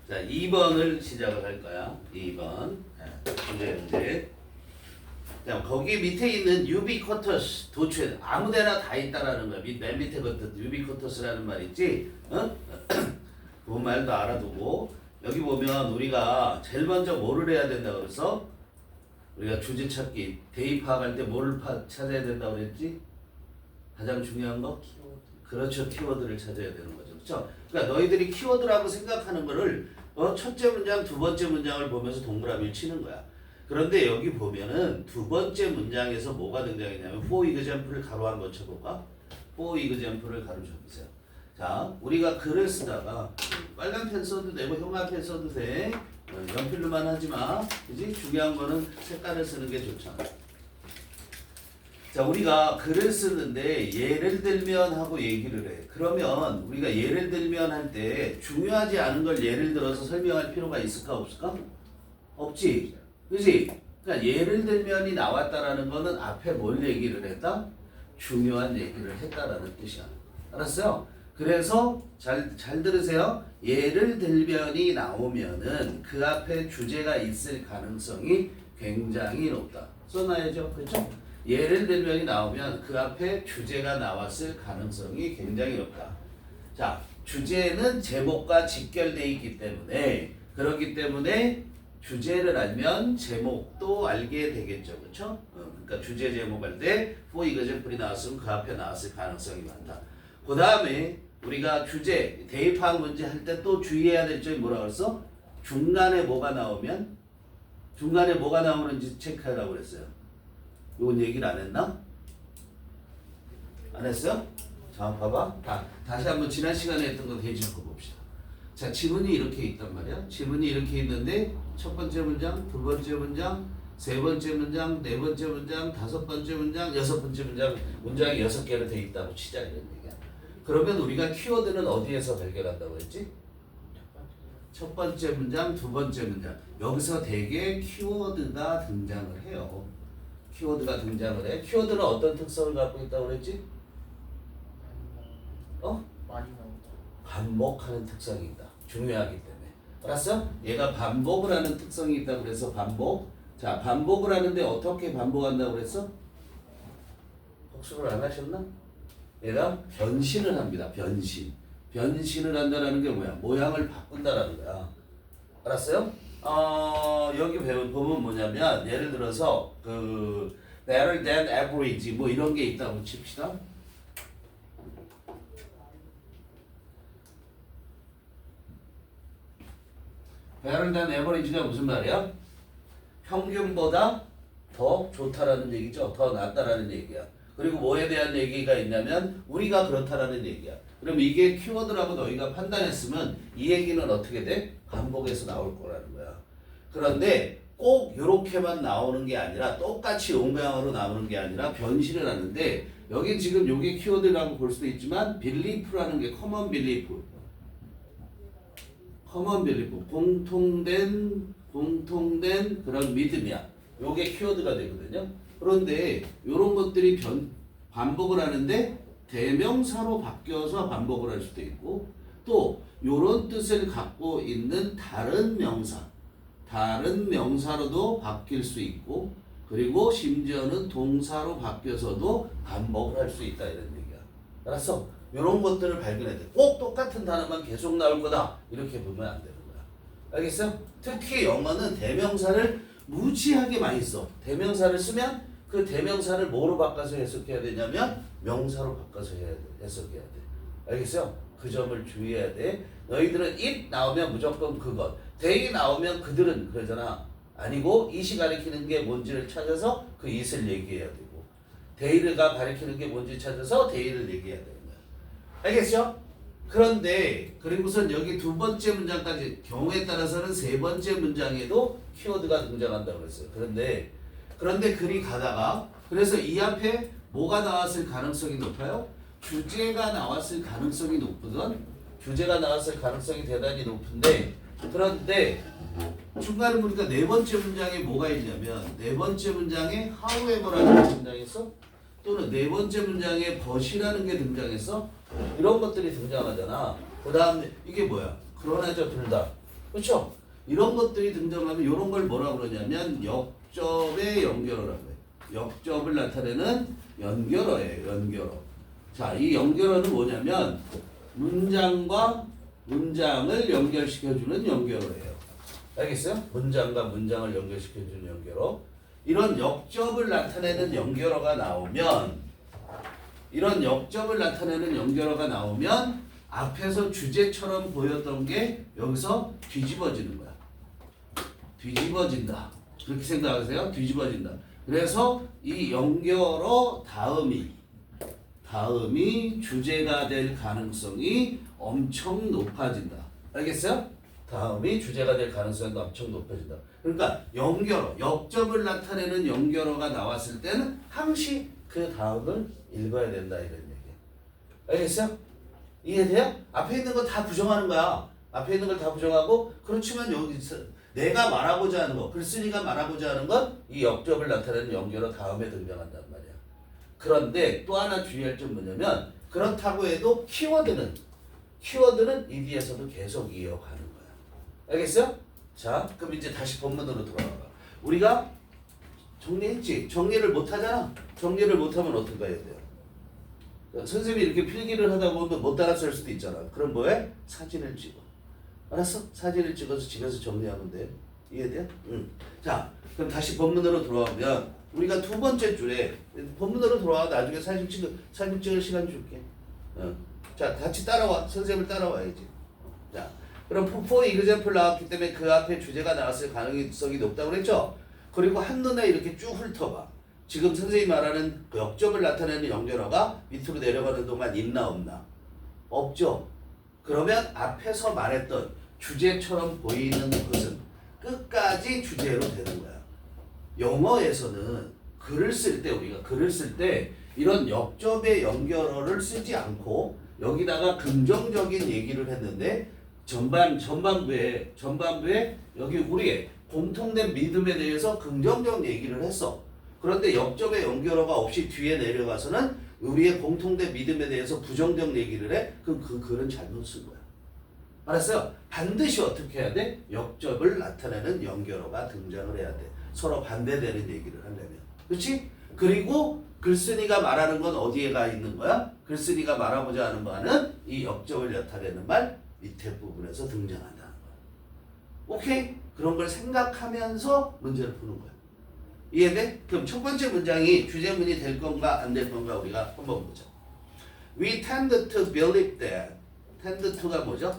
자, 2번을 시작을 할 거야. 2번. 문제. 자, 거기 밑에 있는 유비쿼터스 도출 아무데나 다 있다라는 거야. 맨 밑에 것도 유비쿼터스라는 말 있지? 어? 그 말도 알아두고 여기 보면 우리가 제일 먼저 뭐를 해야 된다 그래서 우리가 주제 찾기 대입 파악할 때 뭐를 찾아야 된다고 그랬지? 가장 중요한 거? 그렇죠. 키워드를 찾아야 되는 거죠. 그렇죠? 그러니까 너희들이 키워드라고 생각하는 거를 첫째 문장, 두 번째 문장을 보면서 동그라미를 치는 거야. 그런데 여기 보면은 두 번째 문장에서 뭐가 등장했냐면 for example을 가로 한번 쳐볼까? for example을 가로 쳐보세요. 자, 우리가 글을 쓰다가 빨간 펜 써도 되고 형광펜 써도 돼. 연필로만 하지 마. 그지? 중요한 거는 색깔을 쓰는 게 좋잖아. 자, 우리가 글을 쓰는데 예를 들면 하고 얘기를 해. 그러면 우리가 예를 들면 할 때 중요하지 않은 걸 예를 들어서 설명할 필요가 있을까 없을까? 없지. 그지? 그러니까 예를 들면이 나왔다라는 거는 앞에 뭘 얘기를 했다? 중요한 얘기를 했다라는 뜻이야. 알았어요? 그래서 잘 들으세요. 예를 들면이 나오면은 그 앞에 주제가 있을 가능성이 굉장히 높다. 써놔야죠. 그렇죠? 예를 들면이 나오면 그 앞에 주제가 나왔을 가능성이 굉장히 높다. 자, 주제는 제목과 직결되어 있기 때문에 그렇기 때문에 주제를 알면 제목도 알게 되겠죠. 그렇죠? 그러니까 주제 제목 할 때 for example이 나왔으면 그 앞에 나왔을 가능성이 많다. 그 다음에 우리가 주제, 대입학 문제 할 때 또 주의해야 될 점이 뭐라고 그랬어? 중간에 뭐가 나오면? 중간에 뭐가 나오는지 체크하라고 그랬어요. 이건 얘기를 안 했나? 안 했어요? 자, 봐봐. 다시 한번 지난 시간에 했던 거 대지놓고 봅시다. 자, 지문이 이렇게 있단 말이야. 지문이 이렇게 있는데 첫 번째 문장, 두 번째 문장, 세 번째 문장, 네 번째 문장, 다섯 번째 문장, 여섯 번째 문장, 문장이 6개로 돼 있다고 치자 이런 얘기야. 그러면 우리가 키워드는 어디에서 발견한다고 했지? 첫 번째 문장, 두 번째 문장. 여기서 대개 키워드가 등장을 해요. 키워드가 등장을 해. 키워드는 어떤 특성을 갖고 있다고 그랬지? 많이 나온다. 반복하는 특성이 있다. 중요하기 때문에. 알았어? 얘가 반복을 하는 특성이 있다고 그래서 반복. 자, 반복을 하는데 어떻게 반복한다고 그랬어? 복습을 안 하셨나? 얘가 변신을 합니다. 변신. 변신을 한다는 게 뭐야? 모양을 바꾼다라는 거야. 알았어요? 여기 보면 뭐냐면 예를 들어서 그 better than average 뭐 이런 게 있다고 칩시다. better than average가 무슨 말이야? 평균보다 더 좋다라는 얘기죠. 더 낫다라는 얘기야. 그리고 뭐에 대한 얘기가 있냐면 우리가 그렇다라는 얘기야. 그럼 이게 키워드라고 너희가 판단했으면 이 얘기는 어떻게 돼? 반복해서 나올 거라는 거야. 그런데 꼭 이렇게만 나오는 게 아니라 똑같이 용모양으로 나오는 게 아니라 변신을 하는데 여기 지금 요게 키워드라고 볼 수도 있지만 belief라는 게 common belief 공통된 그런 믿음이야. 요게 키워드가 되거든요. 그런데 요런 것들이 반복을 하는데 대명사로 바뀌어서 반복을 할 수도 있고 또 요런 뜻을 갖고 있는 다른 명사로도 바뀔 수 있고 그리고 심지어는 동사로 바뀌어서도 반복을 할 수 있다 이런 얘기야. 알았어? 요런 것들을 발견해야 돼. 꼭 똑같은 단어만 계속 나올 거다 이렇게 보면 안 되는 거야. 알겠어요? 특히 영어는 대명사를 무지하게 많이 써. 대명사를 쓰면 그 대명사를 뭐로 바꿔서 해석해야 되냐면 명사로 바꿔서 해석해야 돼. 알겠어요? 그 점을 주의해야 돼. 너희들은 it 나오면 무조건 그것, they 나오면 그들은 그러잖아. 아니고 it이 가리키는 게 뭔지를 찾아서 그 it을 얘기해야 되고 they가 가리키는 게 뭔지 찾아서 they를 얘기해야 되는 거야. 알겠죠? 그런데 그리고선 여기 두 번째 문장까지 경우에 따라서는 세 번째 문장에도 키워드가 등장한다고 그랬어요. 그런데 글이 가다가 그래서 이 앞에 뭐가 나왔을 가능성이 높아요? 주제가 나왔을 가능성이 높거든. 주제가 나왔을 가능성이 대단히 높은데 그런데 중간에 보니까 네 번째 문장에 뭐가 있냐면 네 번째 문장에 however라는 게 등장했어. 또는 네 번째 문장에 but이라는 게 등장했어. 이런 것들이 등장하잖아. 그 다음에 이게 뭐야? 그러나죠 둘 다. 그렇죠? 이런 것들이 등장하면 이런 걸 뭐라 그러냐면 역접의 연결어라고 해요. 역접을 나타내는 연결어예요. 연결어. 자, 이 연결어는 뭐냐면 문장과 문장을 연결시켜주는 연결어예요. 알겠어요? 문장과 문장을 연결시켜주는 연결어. 이런 역접을 나타내는 연결어가 나오면 앞에서 주제처럼 보였던 게 여기서 뒤집어지는 거야. 뒤집어진다. 그렇게 생각하세요? 뒤집어진다. 그래서 이 연결어 다음이 주제가 될 가능성이 엄청 높아진다. 알겠어요? 다음이 주제가 될 가능성이 엄청 높아진다. 그러니까 연결어, 역접을 나타내는 연결어가 나왔을 때는 항시 그 다음을 읽어야 된다 이런 얘기야. 알겠어요? 이해돼요? 앞에 있는 거 다 부정하는 거야. 앞에 있는 걸 다 부정하고 그렇지만 여기서 내가 말하고자 하는 거, 글쓴이가 말하고자 하는 건 이 역접을 나타내는 연결어 다음에 등장한단 말이야. 그런데 또 하나 주의할 점 뭐냐면 그렇다고 해도 키워드는 이 뒤에서도 계속 이어가는 거야. 알겠어요? 자, 그럼 이제 다시 본문으로 돌아가. 우리가 정리했지? 정리를 못하잖아. 정리를 못하면 어떻게 해야 돼요? 선생님이 이렇게 필기를 하다 보면 못 따라쓸 수도 있잖아. 그럼 뭐해? 사진을 찍어. 알았어? 사진을 찍어서 집에서 정리하면 돼. 이해돼요? 응. 자, 그럼 다시 본문으로 돌아오면 우리가 두 번째 줄에 본문으로 돌아와. 나중에 사진 찍을 시간 줄게. 자, 같이 따라와. 선생님을 따라와야지. 자, 그럼 for example 나왔기 때문에 그 앞에 주제가 나왔을 가능성이 높다고 그랬죠? 그리고 한눈에 이렇게 쭉 훑어봐. 지금 선생님이 말하는 그 역접을 나타내는 연결어가 밑으로 내려가는 동안 있나 없나? 없죠? 그러면 앞에서 말했던 주제처럼 보이는 것은 끝까지 주제로 되는 거야. 영어에서는 우리가 글을 쓸 때 이런 역접의 연결어를 쓰지 않고 여기다가 긍정적인 얘기를 했는데 전반부에 여기 우리의 공통된 믿음에 대해서 긍정적 얘기를 했어. 그런데 역접의 연결어가 없이 뒤에 내려가서는 우리의 공통된 믿음에 대해서 부정적 얘기를 해? 그럼 그 글은 잘못 쓴 거야. 알았어요? 반드시 어떻게 해야 돼? 역접을 나타내는 연결어가 등장을 해야 돼. 서로 반대되는 얘기를 하려면. 그렇지? 그리고 글쓴이가 말하는 건 어디에 가 있는 거야? 글쓴이가 말하고자 하는 바는 이 역접을 나타내는 말 밑에 부분에서 등장한다는 거야. 오케이? 그런 걸 생각하면서 문제를 푸는 거야. 이해돼? 그럼 첫 번째 문장이 주제문이 될 건가 안 될 건가 우리가 한번 보자. We tend to believe that. tend to가 뭐죠?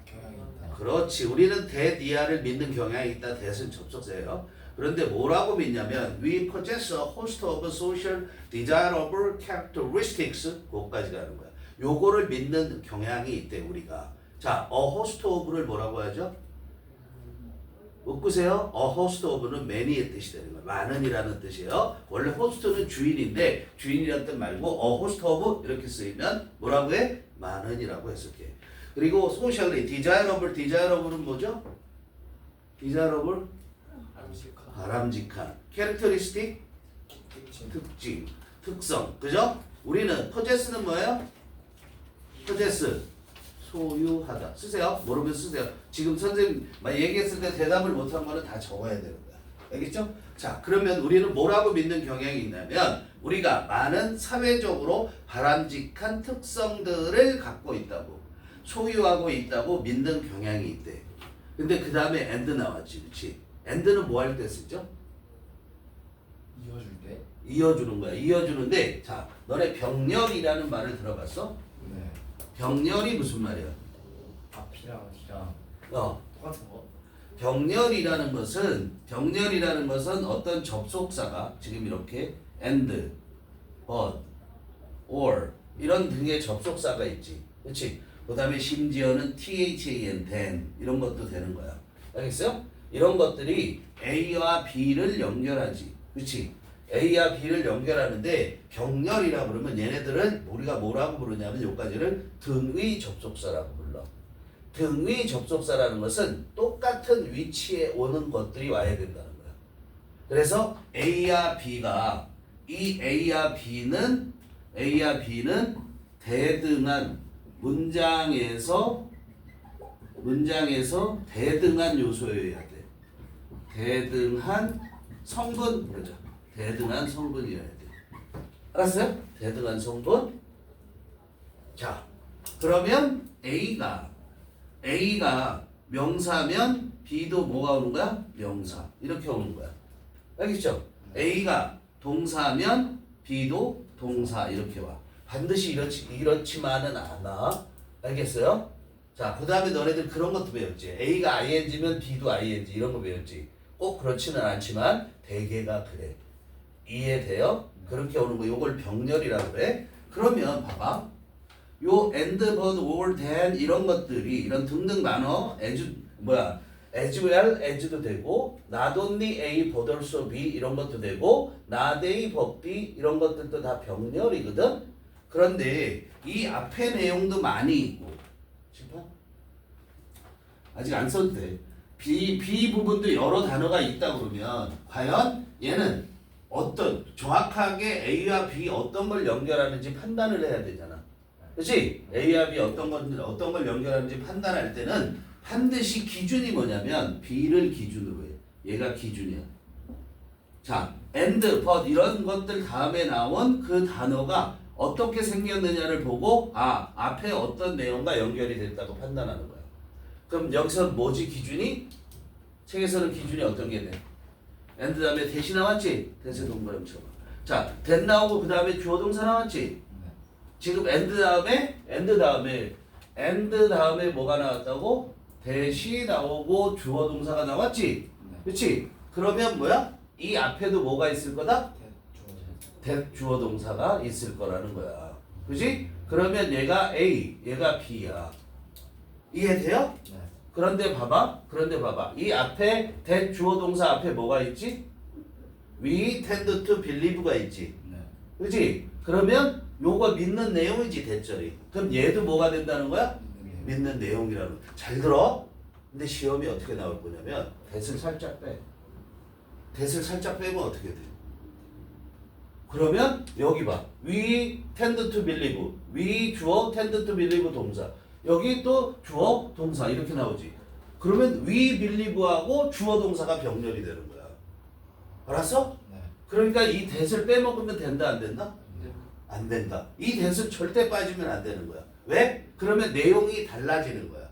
경향이 있다. 그렇지. 우리는 대디아를 믿는 경향이 있다. 대은 접속사예요. 그런데 뭐라고 믿냐면 We possess a host of social desirable characteristics. 그거까지 가는 거야. 요거를 믿는 경향이 있대 우리가. 자, a host of를 뭐라고 하죠? 묶으세요. A host of는 many의 뜻이 되는 거예요. 많은이라는 뜻이에요. 원래 host는 주인인데 주인이라는 뜻 말고 a host of 이렇게 쓰이면 뭐라고 해? 많은이라고 했을게. 그리고 socially desirable은 뭐죠? desirable 바람직한 characteristic 특징 특성 그죠? 우리는 possess는 뭐예요? possess 소유하다. 쓰세요. 모르면 쓰세요. 지금 선생님 얘기했을 때 대답을 못한 거는 다 적어야 되는 거야. 알겠죠? 자, 그러면 우리는 뭐라고 믿는 경향이 있냐면 우리가 많은 사회적으로 바람직한 특성들을 갖고 있다고 소유하고 있다고 믿는 경향이 있대. 근데 그 다음에 and 나왔지. 그렇지? and는 뭐 할 때 쓰죠? 이어줄 때? 이어주는 거야. 이어주는데 자, 너네 병렬이라는 말을 들어봤어? 네. 병렬이 무슨 말이야? 앞이랑 뒤랑 똑같은 거? 병렬이라는 것은 어떤 접속사가 지금 이렇게 and, but, or 이런 등의 접속사가 있지. 그렇지? 그 다음에 심지어는 than, then 이런 것도 되는 거야. 알겠어요? 이런 것들이 A와 B를 연결하지. 그렇지? A와 B를 연결하는데 병렬이라 그러면 얘네들은 우리가 뭐라고 부르냐면 여기까지를 등의 접속사라고 불러. 등의 접속사라는 것은 똑같은 위치에 오는 것들이 와야 된다는 거야. 그래서 A와 B가 이 A와 B는 대등한 문장에서 문장에서 대등한 요소여야 돼. 대등한 성분 그러죠. 대등한 성분이어야 돼. 알았어요? 대등한 성분. 자, 그러면 A가 명사면 B도 뭐가 오는 거야? 명사. 이렇게 오는 거야. 알겠죠? A가 동사면 B도 동사 이렇게 와. 반드시 이렇지만은 않아. 알겠어요? 자, 그 다음에 너네들 그런 것도 배웠지. A가 ing면 B도 ing 이런 거 배웠지. 꼭 그렇지는 않지만 대개가 그래. 이해돼요? 그렇게 오는 거 요걸 병렬이라고 그래. 그러면 봐봐. 요 and, but, or, then 이런 것들이 이런 등등 단어 as well as도 되고 not only A but also B 이런 것도 되고 not A but B 이런 것들도 다 병렬이거든. 그런데 이 앞에 내용도 많이 있고 싶어? 아직 안 써도 돼. B 부분도 여러 단어가 있다 그러면 과연 얘는 어떤 정확하게 A와 B 어떤 걸 연결하는지 판단을 해야 되잖아. 그렇지? A와 B 어떤 걸 연결하는지 판단할 때는 반드시 기준이 뭐냐면 B를 기준으로 해. 얘가 기준이야. 자, and, but 이런 것들 다음에 나온 그 단어가 어떻게 생겼느냐를 보고 앞에 어떤 내용과 연결이 됐다고 판단하는 거야. 그럼 여기서 뭐지 기준이? 책에서는 기준이 어떤 게 돼? and 다음에 대시 나왔지? 대세 동그라미 쳐봐. 자, that 나오고 그 다음에 주어 동사 나왔지? 지금 and 다음에 뭐가 나왔다고? 대시 나오고 주어 동사가 나왔지? 그렇지? 그러면 뭐야? 이 앞에도 뭐가 있을 거다? that 주어 동사가 있을 거라는 거야. 그렇지? 그러면 얘가 A, 얘가 B야. 이해돼요? 네. 그런데 봐봐. 이 앞에 that 주어 동사 앞에 뭐가 있지? We tend to believe가 있지. 네. 그렇지? 그러면 요거 믿는 내용이지 대절이. 그럼 얘도 뭐가 된다는 거야? 믿는 내용이라는. 잘 들어. 근데 시험이 어떻게 나올 거냐면 that을 살짝 빼. that을 살짝 빼면 어떻게 돼? 그러면 여기 봐. We tend to believe. We 주어 tend to believe 동사. 여기 또 주어 동사 이렇게 나오지. 그러면 we believe하고 주어 동사가 병렬이 되는 거야. 알았어? 네. 그러니까 이 that을 빼먹으면 된다 안 된다? 네. 안 된다. 이 that은 절대 빠지면 안 되는 거야. 왜? 그러면 내용이 달라지는 거야.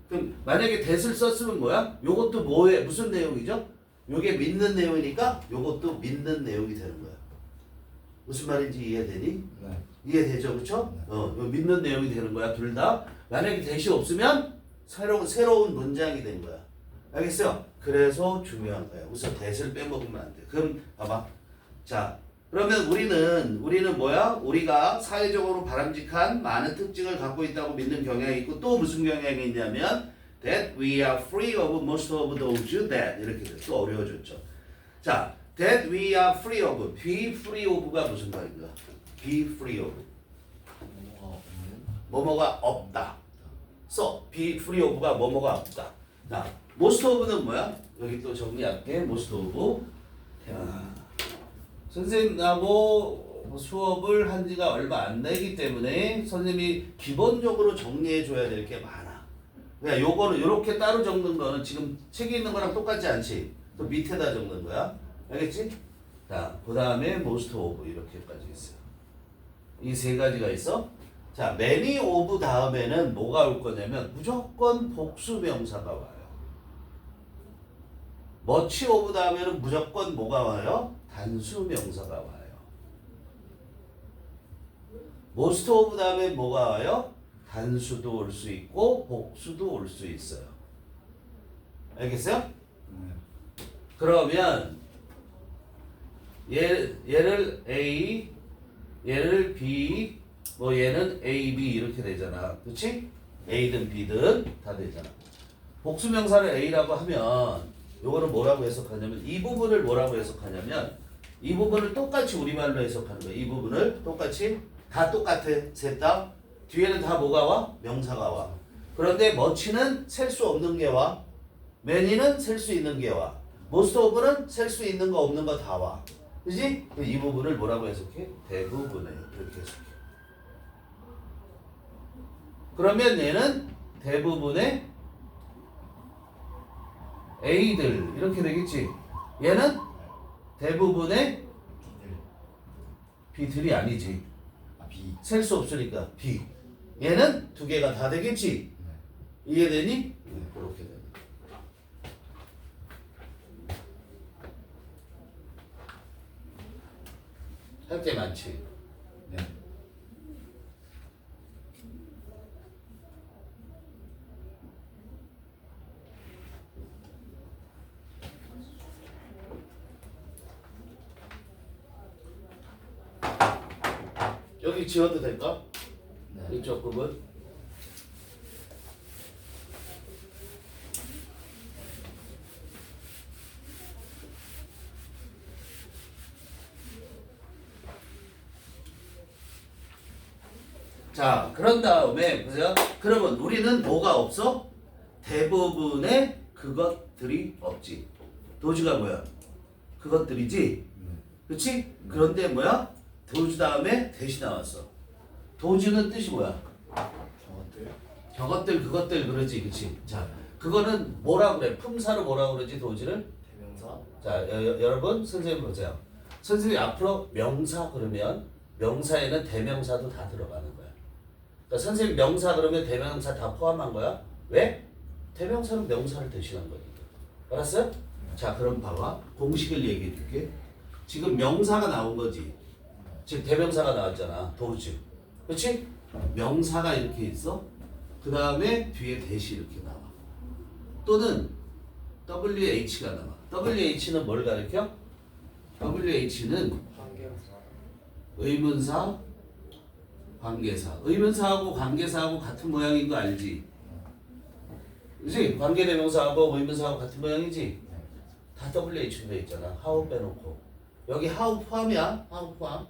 그럼 만약에 that을 썼으면 뭐야? 요것도 뭐에 무슨 내용이죠? 요게 믿는 내용이니까 요것도 믿는 내용이 되는 거야. 무슨 말인지 이해되니? 네. 이해되죠? 그쵸? 요 믿는 내용이 되는 거야. 둘 다. 만약에 that이 없으면 새로운 문장이 된 거야. 알겠어요? 그래서 중요한 거야. 우선 that을 빼먹으면 안 돼. 그럼 봐봐. 자, 그러면 우리는 뭐야? 우리가 사회적으로 바람직한 많은 특징을 갖고 있다고 믿는 경향이 있고 또 무슨 경향이 있냐면 that we are free of most of those that 이렇게 돼. 또 어려워졌죠. 자, that we are free of. be free of가 무슨 말인가? be free of. 뭐뭐가 없다. be free of가 뭐뭐가 없다. 자, most of는 뭐야? 여기 또 정리할게. most of. 선생님하고 수업을 한 지가 얼마 안 되기 때문에 선생님이 기본적으로 정리해 줘야 될 게 많아. 그러니까 요거는 요렇게 따로 적는 거는 지금 책에 있는 거랑 똑같지 않지? 또 밑에다 적는 거야. 알겠지? 자, 그 다음에 most of 이렇게까지 있어요. 이 세 가지가 있어. 자, many of 다음에는 뭐가 올 거냐면 무조건 복수 명사가 와요. much of 다음에는 무조건 뭐가 와요? 단수 명사가 와요. most of 다음에 뭐가 와요? 단수도 올 수 있고 복수도 올 수 있어요. 알겠어요? 그러면 얘를 A, 얘를 B, 뭐 얘는 A, B 이렇게 되잖아. 그렇지? A든 B든 다 되잖아. 복수 명사를 A라고 하면 요거는 뭐라고 해석하냐면 이 부분을 뭐라고 해석하냐면 이 부분을 똑같이 우리말로 해석하는 거야. 이 부분을 똑같이 다 똑같아. 셋 다. 뒤에는 다 뭐가 와? 명사가 와. 그런데 much는 셀 수 없는 게 와. many는 셀 수 있는 게 와. most of는 셀 수 있는 거 없는 거 다 와. 그지? 이 부분을 뭐라고 해석해? 대부분에 이렇게 해석해. 그러면 얘는 대부분의 A들 이렇게 되겠지. 얘는 대부분의 B들. B들이 아니지. 아 B. 셀 수 없으니까 B. 얘는 두 개가 다 되겠지. 네. 이해되니? 네, 그렇게 돼. 할 게 많지. 네. 여기 지워도 될까? 네. 이쪽 부분. 자, 그런 다음에 보세요. 그러면 우리는 뭐가 없어? 대부분의 그것들이 없지. 도주가 뭐야? 그것들이지. 네. 그렇지? 그런데 뭐야? 도주 다음에 대시 나왔어. 도주는 뜻이 뭐야? 저것들. 저것들 그것들 그러지, 그렇지? 자, 그거는 뭐라 그래? 품사로 뭐라 그러지? 도주를? 대명사. 자, 여러분 선생님 보세요. 선생님이 앞으로 명사 그러면 명사에는 대명사도 다 들어가는 거야. 그러니까 선생님 명사 그러면 대명사 다 포함한 거야. 왜? 대명사는 명사를 대신한 거니까. 알았어요? 자, 그럼 봐봐. 공식을 얘기해 줄게. 지금 명사가 나온 거지. 지금 대명사가 나왔잖아. 도주. 그렇지? 명사가 이렇게 있어. 그 다음에 뒤에 대시 이렇게 나와. 또는 WH가 나와. WH는 뭘 가리켜? WH는 관계사. 의문사, 관계사. 의문사하고 관계사하고 같은 모양인 거 알지? 그치? 관계대명사하고 의문사하고 같은 모양이지? 다 WH로 돼 있잖아. how 빼놓고. 여기 how 포함이야. how 포함.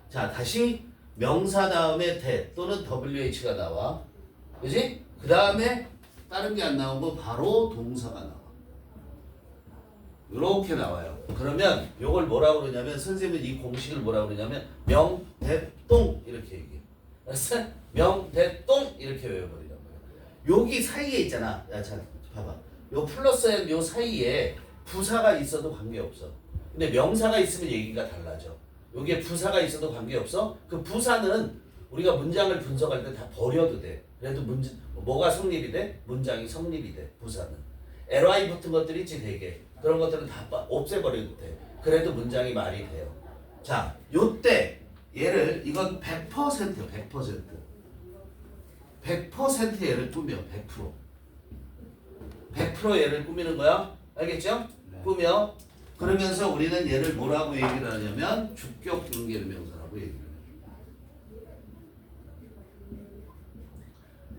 자, 다시 명사 다음에 대 또는 WH가 나와. 그지? 그 다음에 다른 게 안 나오고 바로 동사가 나와. 이렇게 나와요. 그러면 이걸 뭐라고 그러냐면 선생님은 이 공식을 뭐라고 그러냐면 명대똥 이렇게 얘기해. 알았어? 명대똥 이렇게 외워버리란 말이야. 여기 사이에 있잖아. 야, 자, 봐봐. 요 플러스 앤 요 사이에 부사가 있어도 관계없어. 근데 명사가 있으면 얘기가 달라져. 여기에 부사가 있어도 관계없어. 그 부사는 우리가 문장을 분석할 때 다 버려도 돼. 그래도 뭐가 성립이 돼? 문장이 성립이 돼. 부사는. ly 붙은 것들이 있지 되게. 그런 것들은 다 없애버려도 돼. 그래도 문장이 말이 돼요. 자, 요때 얘를 이건 100%. 100% 얘를 꾸며. 100%. 100% 얘를 꾸미는 거야. 알겠죠? 네. 꾸며. 그러면서 우리는 얘를 뭐라고 얘기를 하냐면 주격 관계대명사라고 얘기를 해요.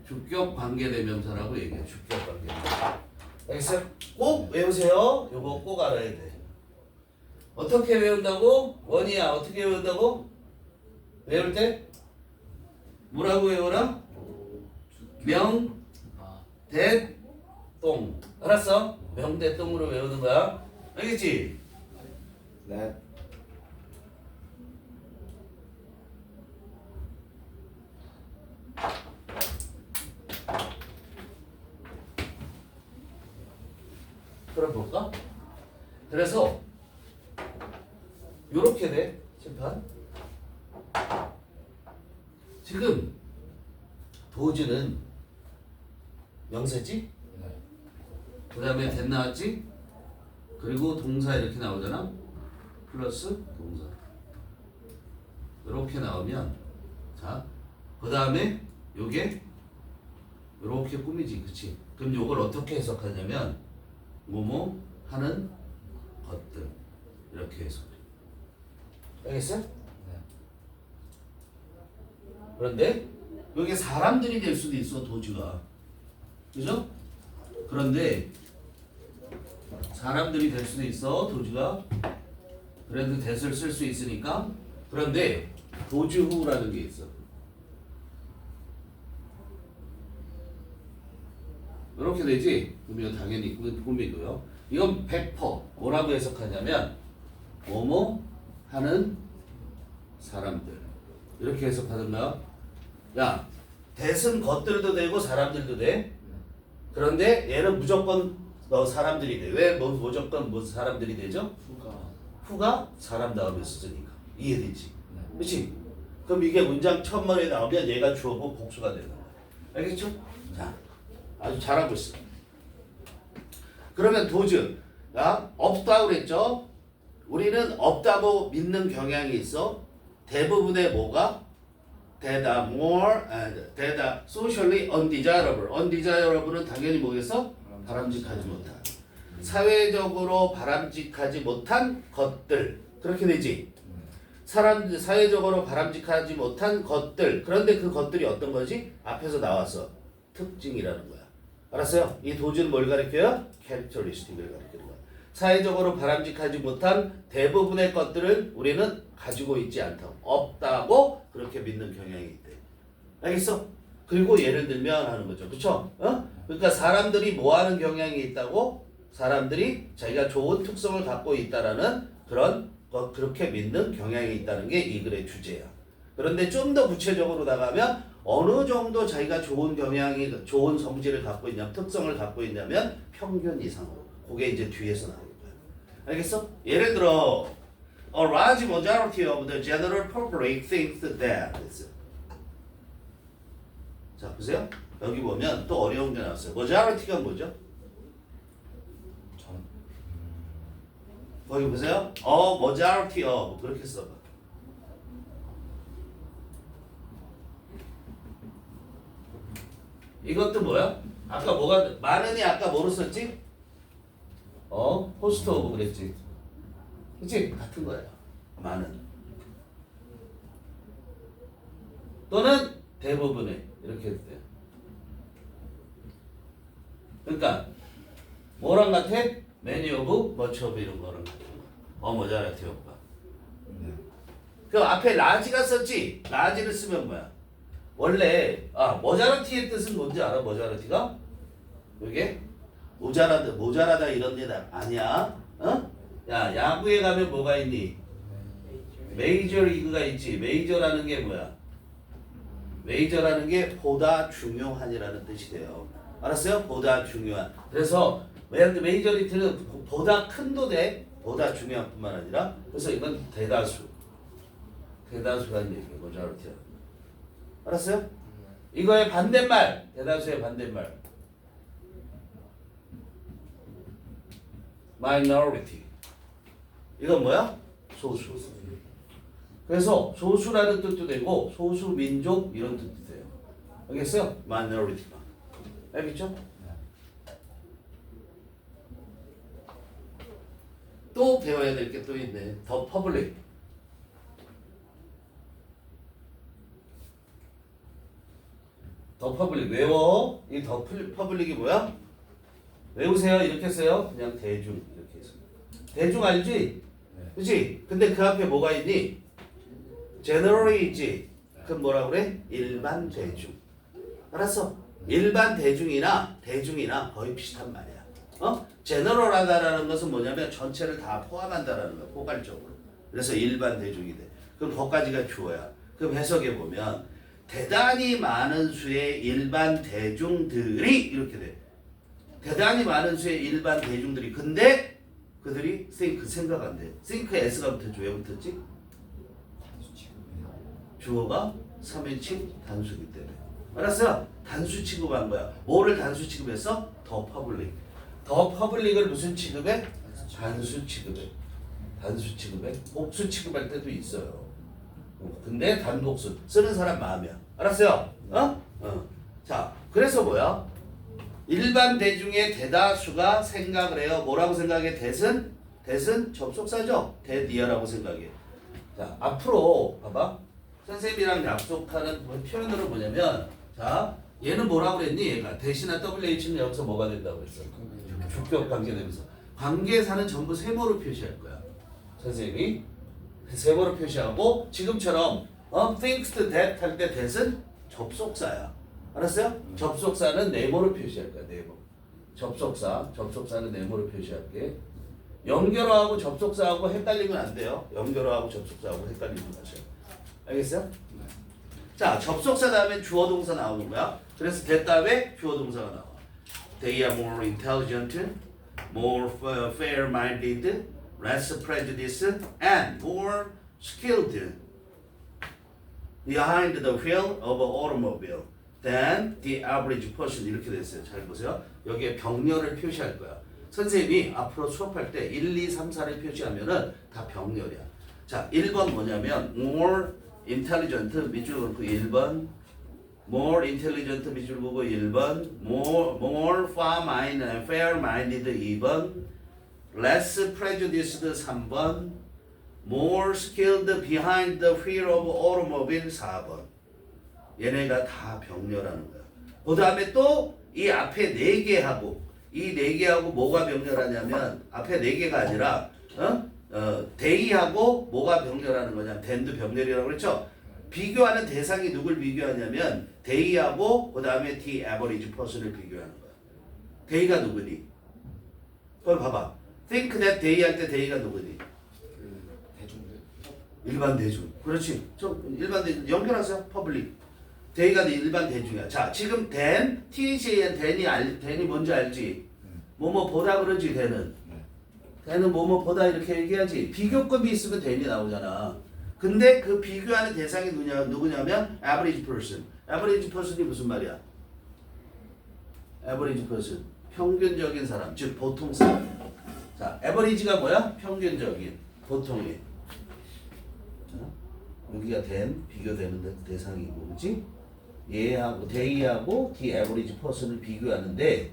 주격 관계대명사라고 얘기해. 주격 관계대명사. 알겠어요? 꼭 외우세요. 요거 꼭 알아야 돼. 어떻게 외운다고? 원이야. 어떻게 외운다고? 외울 때 뭐라고 외워라? 명, 아. 대, 똥. 알았어? 명, 대, 똥으로 외우는 거야. 알겠지? 네. 그럼 볼까? 그래서 요렇게 돼. 심판. 지금 도주는 명사지? 네. 그 다음에 된 나왔지? 그리고 동사 이렇게 나오잖아? 플러스 동사. 이렇게 나오면 자, 그 다음에 요게 이렇게 꾸미지, 그치? 그럼 요걸 어떻게 해석하냐면 뭐뭐 하는 것들 이렇게 해석해. 알겠어요? 네. 그런데 여기 사람들이 될 수도 있어, 도주가. 그죠? 그런데 사람들이 될 수도 있어, 도주가. 그래도 대를 쓸 수 있으니까. 그런데 도주후라는 게 있어. 이렇게 되지? 그러면 당연히 꾸미고요. 이건 100% 뭐라고 해석하냐면 뭐뭐 하는 사람들 이렇게 해석하던가. 야, 대은 것들도 되고 사람들도 돼. 그런데 얘는 무조건 너 사람들이 돼. 왜 무조건 무슨 사람들이 되죠? 후가. 후가 사람 다음에 쓰니까. 이해되지? 네. 그렇지? 그럼 이게 문장 첫 마디에 나오면 얘가 주어고 복수가 되는 거야. 알겠죠? 자, 아주 잘하고 있어. 그러면 도즈, 없다고 그랬죠? 우리는 없다고 믿는 경향이 있어. 대부분의 뭐가? 대다 more and 대다 socially undesirable. undesirable은 당연히 뭐겠어? 바람직하지 못한. 사회적으로 바람직하지 못한 것들. 그렇게 되지? 사회적으로 바람직하지 못한 것들. 그런데 그 것들이 어떤 거지? 앞에서 나왔어. 특징이라는 거야. 알았어요? 이 도주는 뭘 가리켜요? 캐릭터리스틱을 가리키는 거야. 사회적으로 바람직하지 못한 대부분의 것들을 우리는 가지고 있지 않다고. 없다고 그렇게 믿는 경향이 있대. 알겠어? 그리고 예를 들면 하는 거죠. 그쵸? 그러니까 사람들이 뭐 하는 경향이 있다고? 사람들이 자기가 좋은 특성을 갖고 있다라는 그런 그렇게 믿는 경향이 있다는 게 이 글의 주제야. 그런데 좀 더 구체적으로 나가면 어느 정도 자기가 좋은 경향이 좋은 성질을 갖고 있냐면 특성을 갖고 있냐면 평균 이상으로. 그게 이제 뒤에서 나올 거야. 알겠어? 예를 들어 A large majority of the general public thinks that. 자 보세요. 여기 보면 또 어려운 게 나왔어요. majority가 뭐죠? 거기 보세요. majority of 그렇게 써봐. 이것도 뭐야? 아까 뭐가 많으니 아까 뭐로 썼지? host of 그랬지. 그치? 같은 거야. 많은. 또는 대부분의 이렇게 해도 돼요. 그러니까 뭐랑 같아? many of, much of 이런 거랑 같은 거. majority of가. 그 앞에 large가 썼지? large를 쓰면 뭐야? 원래 majority의 뜻은 뭔지 알아? majority가? 이게 모자라다 이런 데다 아니야? 야 야구에 가면 뭐가 있니? 메이저 리그가 있지. 메이저라는 게 뭐야? 메이저라는 게 보다 중요한이라는 뜻이 돼요. 알았어요? 보다 중요한. 그래서 메이저 리그는 보다 큰도 돼. 보다 중요한 뿐만 아니라 그래서 이건 대다수가 얘기예요. 모자라티야. 알았어요? 이거의 반대말. 대다수의 반대말. minority. 이건 뭐야? 소수. 그래서 소수라는 뜻도 되고 소수 민족 이런 뜻도 돼요. 알겠어요? minority가. 알겠죠? 또 배워야 될 게 또 있네. 더 퍼블릭. 더 퍼블릭 외워. 이 더 퍼블릭이 뭐야? 외우세요. 이렇게 써요. 그냥 대중 이렇게 해서. 대중 알지? 네. 그렇지? 근데 그 앞에 뭐가 있니? generally 있지? 그럼 뭐라 그래? 일반 대중. 알았어? 일반 대중이나 거의 비슷한 말이야. general하다라는 것은 뭐냐면 전체를 다 포함한다라는 거야. 포괄적으로. 그래서 일반 대중이 돼. 그럼 거기까지가 주어야. 그럼 해석해 보면 대단히 많은 수의 일반 대중들이 이렇게 돼. 대단히 많은 수의 일반 대중들이. 근데 그들이 think 생각 안 돼. think s가 붙었지. 왜 붙었지? 주어가 3인칭 단수기 때문에. 알았어요? 단수 취급한 거야. 뭐를 단수 취급했어? 더 퍼블릭. 더 퍼블릭을 무슨 취급해? 단수 취급해. 단수 취급해. 복수 취급할 때도 있어요. 근데 단복수 쓰는 사람 마음이야. 알았어요? 자, 그래서 뭐야? 일반 대중의 대다수가 생각을 해요. 뭐라고 생각해? 대은 접속사죠. 대니어라고 생각해. 자, 앞으로 봐봐. 선생님이랑 약속하는 표현으로 뭐냐면, 자, 얘는 뭐라고 그랬니? 얘가 대신한 WH는 여기서 뭐가 된다고 그랬어? 주격 관계 되면서 관계사는 전부 세모로 표시할 거야. 선생님이 세모로 표시하고 지금처럼 thinks that 할 때 that은 접속사야. 알았어요? 접속사는 네모로 표시할 거야. 네모. 접속사는 네모로 표시할게. 연결어하고 접속사하고 헷갈리면 안 돼요. 연결어하고 접속사하고 헷갈리면 마세요. 알겠어요? 네. 자, 접속사 다음에 주어 동사 나오는 거야. 그래서 that 다음에 주어 동사가 나와. They are more intelligent more fair-minded, less prejudiced, and more skilled behind the wheel of an automobile than the average person. 이렇게 됐어요. 잘 보세요. 여기에 병렬을 표시할 거야. 선생님이 앞으로 수업할 때 1, 2, 3, 4를 표시하면은 다 병렬이야. 자, 1번 뭐냐면 more intelligent 밑줄 그렇고 1번 more intelligent 밑줄 보고 1번 more fair-minded 2번 less prejudiced 3번 more skilled behind the wheel of automobile 4번. 얘네가 다 병렬하는 거야. 그 다음에 또 이 앞에 4개하고 이 4개하고 뭐가 병렬하냐면 앞에 4개가 아니라 데이하고 뭐가 병렬하는 거냐. 댄도 병렬이라고 그랬죠. 비교하는 대상이 누굴 비교하냐면 데이하고 그 다음에 the average person을 비교하는 거야. 데이가 누구니? 그걸 봐봐. think that day 할 때 데이가 누구니? 대중들. 일반 대중. 그렇지. 일반 대중 연결하세요. 퍼블릭. 데이가 일반 대중이야. 자, 지금 댄, THAN 댄이 뭔지 알지? 뭐뭐 보다 그러지, 댄은. 댄은 뭐뭐 보다 이렇게 얘기하지. 비교급이 있으면 댄이 나오잖아. 근데 그 비교하는 대상이 누구냐면 average person. average person이 무슨 말이야? average person. 평균적인 사람, 즉 보통 사람. 자, average가 뭐야? 평균적인, 보통이. 여기가 댄, 비교되는 대상이고, 그렇지? 얘하고 데이하고 the average person을 비교하는데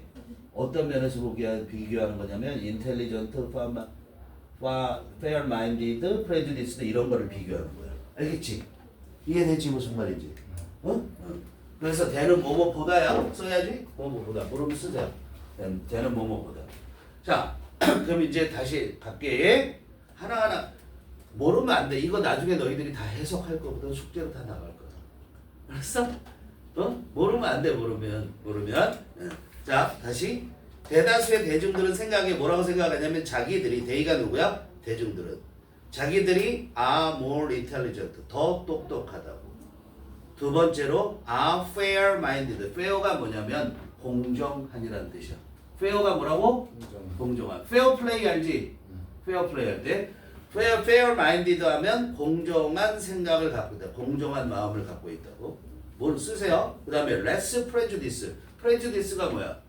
어떤 면에서 비교하는 거냐면 intelligent, fair-minded, prejudiced 이런 거를 비교하는 거야. 알겠지? 이해되지 무슨 말인지? 그래서 대는 뭐뭐 보다야 써야지. 뭐뭐 보다. 모르면 쓰세요. 대는 뭐뭐 보다. 자, 그럼 이제 다시 갈게. 하나하나 모르면 안 돼. 이거 나중에 너희들이 다 해석할 거거든. 숙제로 다 나갈 거야. 알았어? 모르면 안 돼. 모르면. 자, 다시. 대다수의 대중들은 생각에 뭐라고 생각하냐면 자기들이, 데이가 누구야? 대중들은. 자기들이 are more intelligent. 더 똑똑하다고. 두 번째로 are fair-minded. fair가 뭐냐면 공정한이라는 뜻이야. fair가 뭐라고? 공정한. fair play 알지? fair play 할 때. fair-minded 하면 공정한 생각을 갖고 있다. 공정한 마음을 갖고 있다고. 뭘 쓰세요? 그 다음에 less prejudice. prejudice가 뭐야?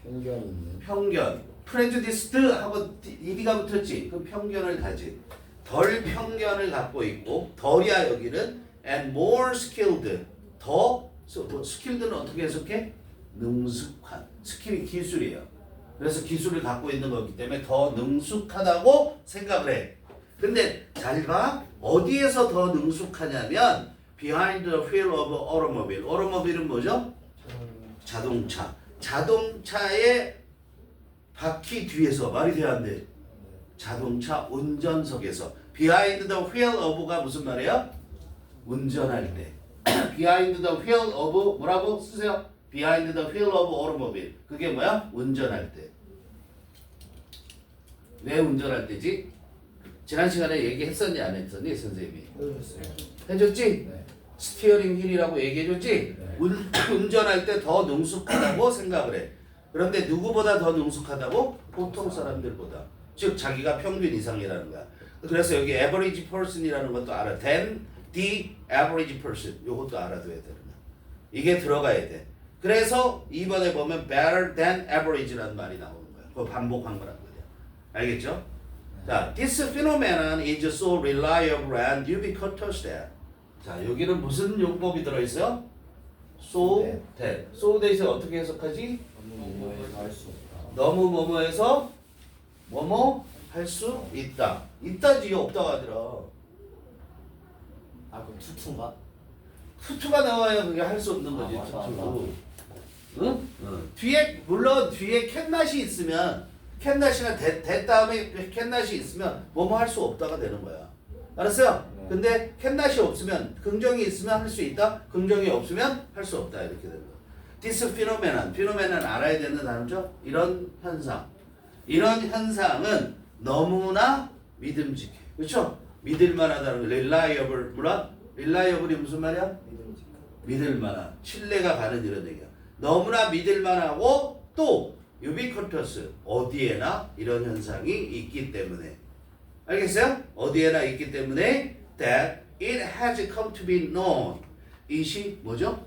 편견이 있는. 편견. prejudiced 하고 ed가 붙었지. 그럼 편견을 가지. 덜 편견을 갖고 있고 덜이야 여기는 and more skilled. 더 skilled는 어떻게 해석해? 능숙한. 스킬이 기술이에요. 그래서 기술을 갖고 있는 거기 때문에 더 능숙하다고 생각을 해. 근데 잘 봐. 어디에서 더 능숙하냐면 behind the wheel of automobile. automobile은 뭐죠? 자동차. 자동차의 바퀴 뒤에서 말이 돼야 안 돼. 자동차 운전석에서 behind the wheel of가 무슨 말이에요? 운전할 때. behind the wheel of 뭐라고 쓰세요? behind the wheel of automobile. 그게 뭐야? 운전할 때. 왜 운전할 때지? 지난 시간에 얘기했었니 안 했었니 선생님이? 해줬지? 네. 스티어링 휠이라고 얘기해줬지? 네. 운전할 때 더 능숙하다고 생각을 해. 그런데 누구보다 더 능숙하다고? 보통 사람들보다. 즉 자기가 평균 이상이라는 거야. 그래서 여기 average person이라는 것도 알아. than the average person. 요것도 알아둬야 되는 거야. 이게 들어가야 돼. 그래서 2번에 보면 better than average라는 말이 나오는 거야. 그거 반복한 거란 말이야. 알겠죠? 자, this phenomenon is so reliable and ubiquitous that. 자, 여기는 무슨 용법이 들어있어요? so that. so that을 어떻게 해석하지? 뭐뭐에서 할 수 없다. 너무 뭐뭐해서 뭐뭐 할 수 있다. 있다지 없다가 아니라. 아 그럼 투투인가? 투투가 나와야 그게 할 수 없는 거지. 맞아, 투투. 응? 뒤에 물론 뒤에 캔낫이 있으면 캔낫이나 대 다음에 캔낫이 있으면 뭐뭐 할 수 없다가 되는 거야. 알았어요? 네. 근데 캔낫이 없으면 긍정이 있으면 할 수 있다. 긍정이 없으면 할 수 없다. 이렇게 되는 거야. This phenomenon. phenomenon 알아야 되는 단어죠. 이런 현상. 이런 현상은 너무나 믿음직해. 그렇죠? 믿을만하다는 거. reliable. 뭐라? reliable이 무슨 말이야? 믿을만한. 신뢰가 가는 이런 얘기야. 너무나 믿을만하고 또 ubiquitous 어디에나 이런 현상이 있기 때문에 알겠어요? 어디에나 있기 때문에 that it has come to be known 이시 뭐죠?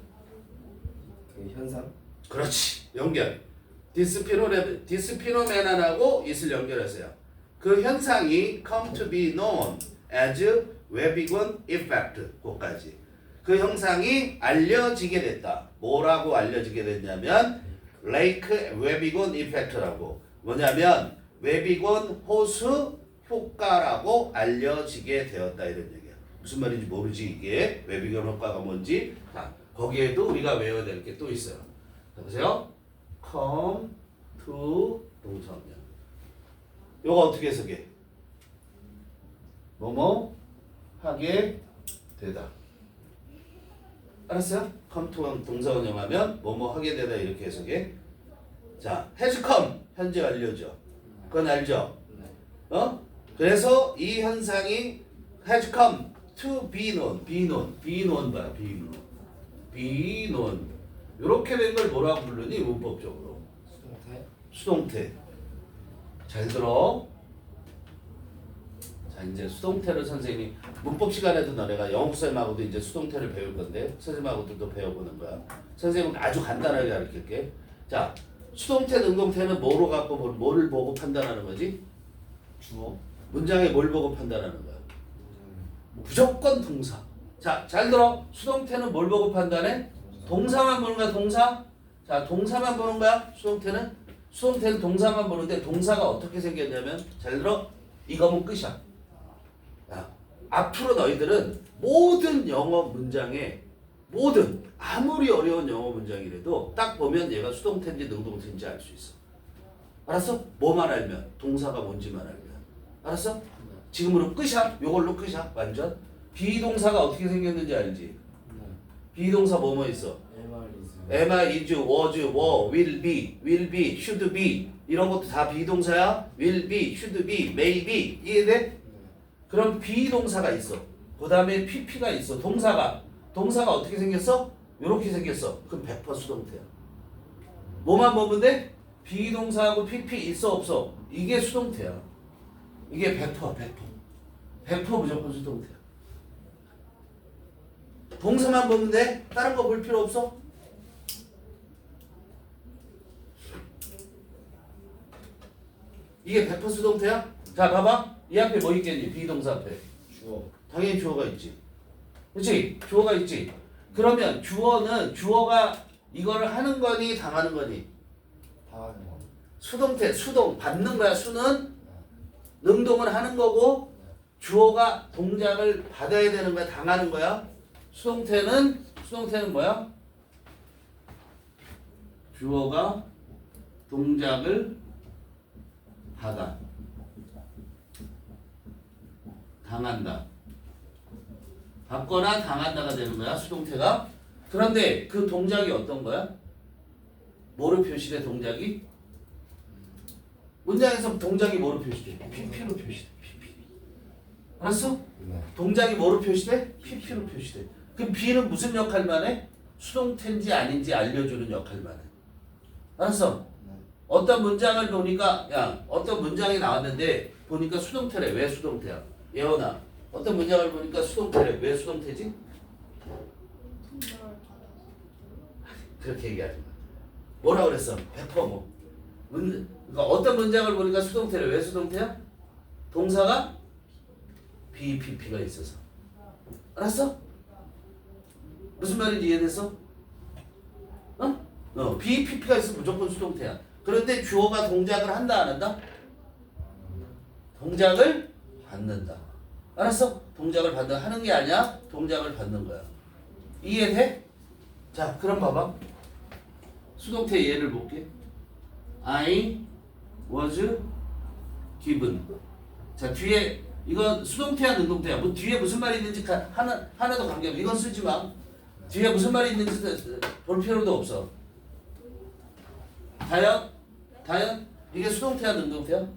그 현상. 그렇지 연결 디스피노메나하고 it을 연결하세요. 그 현상이 come to be known as Webbigon effect 그까지 그 형상이 알려지게 됐다. 뭐라고 알려지게 됐냐면 레이크 웨비곤 이펙트라고 뭐냐면 웨비곤 호수 효과라고 알려지게 되었다 이런 얘기야. 무슨 말인지 모르지 이게 웨비곤 효과가 뭔지. 자 거기에도 우리가 외워야 될 게 또 있어요. 자, 보세요. come to 동사면 요거 어떻게 해석해? 뭐뭐 하게 되다. 알았어요? come to 동사원형하면 뭐뭐 하게 되다 이렇게 해석해. 자, has come 현재 완료죠. 그건 알죠? 어? 그래서 이 현상이 has come to be known, be known, be known 봐요, be known, be known. 이렇게 된 걸 뭐라고 부르니 문법적으로? 수동태. 수동태. 잘 들어. 자 이제 수동태를 선생님이 문법 시간에도 너네가 영국쌤하고도 이제 수동태를 배울 건데 선생님하고도 배워보는 거야. 선생님은 아주 간단하게 가르칠게. 자 수동태 능동태는 뭐로 갖고 뭐를 보고 판단하는 거지? 주어. 문장에 뭘 보고 판단하는 거야? 무조건 동사. 자 잘 들어. 수동태는 뭘 보고 판단해? 동사만 보는 거야 동사. 자 동사만 보는 거야 수동태는 동사만 보는데 동사가 어떻게 생겼냐면 잘 들어. 이거면 끝이야. 야, 앞으로 너희들은 모든 영어 문장에 모든 아무리 어려운 영어 문장이라도 딱 보면 얘가 수동태인지 능동태인지 알 수 있어. 알았어? 뭐만 알면 동사가 뭔지만 알면. 알았어? 지금으로 끝이야. 요걸로 끝이야. 완전. 비동사가 어떻게 생겼는지 알지? 비동사 뭐뭐 있어? am, is, was, were, will be, should be 이런 것도 다 비동사야. will be, should be, may be 이해돼? 그럼 비동사가 있어. 그 다음에 pp가 있어. 동사가 어떻게 생겼어? 이렇게 생겼어. 그럼 100% 수동태야. 뭐만 보면 돼? 비동사하고 pp 있어 없어? 이게 수동태야. 이게 100%. 100% 무조건 수동태야. 동사만 보면 돼? 다른 거 볼 필요 없어? 이게 100% 수동태야? 자 봐봐. 이 앞에 뭐 있겠니? 비동사 앞에. 주어. 당연히 주어가 있지. 그렇지? 주어가 있지. 그러면 주어가 이거를 하는 거니 당하는 거니? 당하는 거. 수동태, 수동 받는 거야. 수는 능동을 하는 거고 주어가 동작을 받아야 되는 거야. 당하는 거야. 수동태는 뭐야? 주어가 동작을 받아. 당한다. 받거나 당한다가 되는 거야. 수동태가. 그런데 그 동작이 어떤 거야? 뭐로 표시돼 동작이? 문장에서 동작이 뭐로 표시돼? pp로 표시돼. pp. 알았어? 네. 동작이 뭐로 표시돼? pp로 표시돼. 그럼 b는 무슨 역할만 해? 수동태인지 아닌지 알려주는 역할만 해. 알았어? 어떤 문장을 보니까 어떤 문장이 나왔는데 보니까 수동태래. 왜 수동태야? 예원아 어떤 문장을 보니까 수동태래. 왜 수동태지? 그렇게 얘기하지 마. 뭐라 그랬어? 100% 뭐. 그러니까 어떤 문장을 보니까 수동태래. 왜 수동태야? 동사가 BPP가 있어서. 알았어? 무슨 말인지 이해됐어? BPP가 있으면 무조건 수동태야. 그런데 주어가 동작을 한다 안 한다? 동작을 받는다. 알았어? 동작을 받는 하는 게 아니야. 동작을 받는 거야. 이해돼? 자, 그럼 봐봐. 수동태 예를 볼게. I was given. 자, 뒤에 이건 수동태야 능동태야. 뭐 뒤에 무슨 말이 있는지 하나도 관계없어. 이건 쓰지 마. 뒤에 무슨 말이 있는지 볼 필요도 없어. 다연? 이게 수동태야 능동태야?